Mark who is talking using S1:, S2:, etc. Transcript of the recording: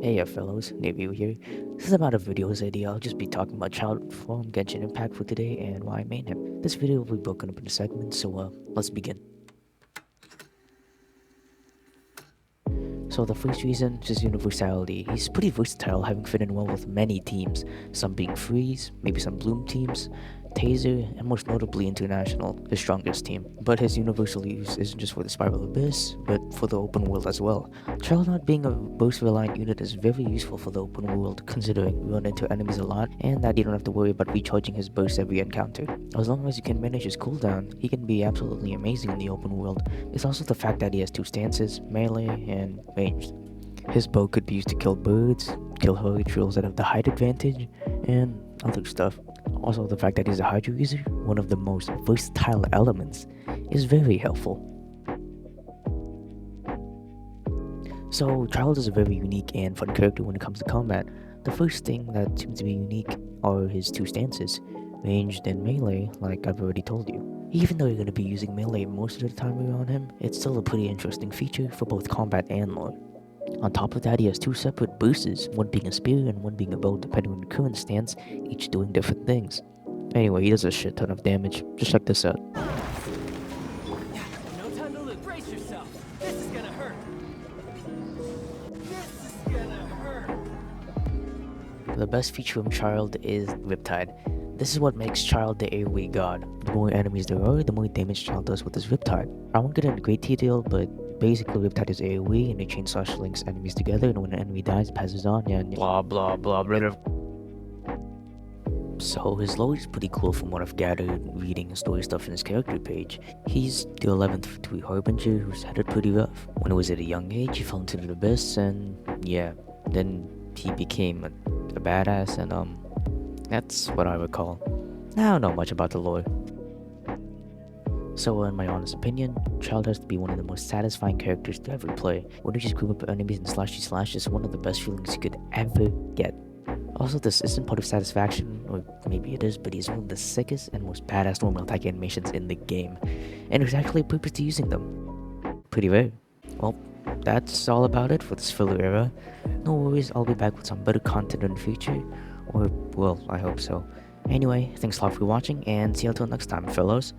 S1: Hey fellows, Navy here. This is about a videos idea. I'll just be talking about child form Genshin Impact for today and why I made him. This video will be broken up into segments, so let's begin. So the first reason is his universality. He's pretty versatile, having fit in well with many teams, some being Freeze, maybe some Bloom teams, Taser, and most notably International, his strongest team. But his universal use isn't just for the Spiral Abyss, but for the open world as well. Child not being a burst-reliant unit is very useful for the open world, considering we run into enemies a lot, and that you don't have to worry about recharging his burst every encounter. As long as you can manage his cooldown, he can be absolutely amazing in the open world. It's also the fact that he has two stances, melee and ranged. His bow could be used to kill birds, kill hurry trolls that have the height advantage, and other stuff. Also, the fact that he's a Hydra user, one of the most versatile elements, is very helpful. So, Child is a very unique and fun character when it comes to combat. The first thing that seems to be unique are his two stances, ranged and melee, like I've already told you. Even though you're going to be using melee most of the time around him, it's still a pretty interesting feature for both combat and lore. On top of that, he has two separate bursts, one being a spear and one being a bow, depending on your current stance, each doing different things. Anyway, he does a shit ton of damage. Just check this out.
S2: No time to lose. Brace yourself. This is gonna hurt. This is gonna hurt.
S1: The best feature of Child is Riptide. This is what makes Child the AoE god. The more enemies there are, the more damage Child does with his Riptide. I won't get into great detail, but basically Riptide is AoE and it chain slash links enemies together, and when an enemy dies, it passes on and blah blah blah blah. So his lore is pretty cool from what I've gathered reading story stuff in his character page. He's the 11th Victory Harbinger who's had it pretty rough. When he was at a young age, he fell into the abyss and yeah, then he became a badass and that's what I recall. I don't know much about the lore. So in my honest opinion, Child has to be one of the most satisfying characters to ever play. When you just group up enemies and slash is one of the best feelings you could ever get. Also, this isn't part of satisfaction, or maybe it is, but he's one of the sickest and most badass normal attack animations in the game. And there's actually a purpose to using them. Pretty rare. Well, that's all about it for this filler era. No worries, I'll be back with some better content in the future. Or, well, I hope so. Anyway, thanks a lot for watching, and see you until next time, fellows.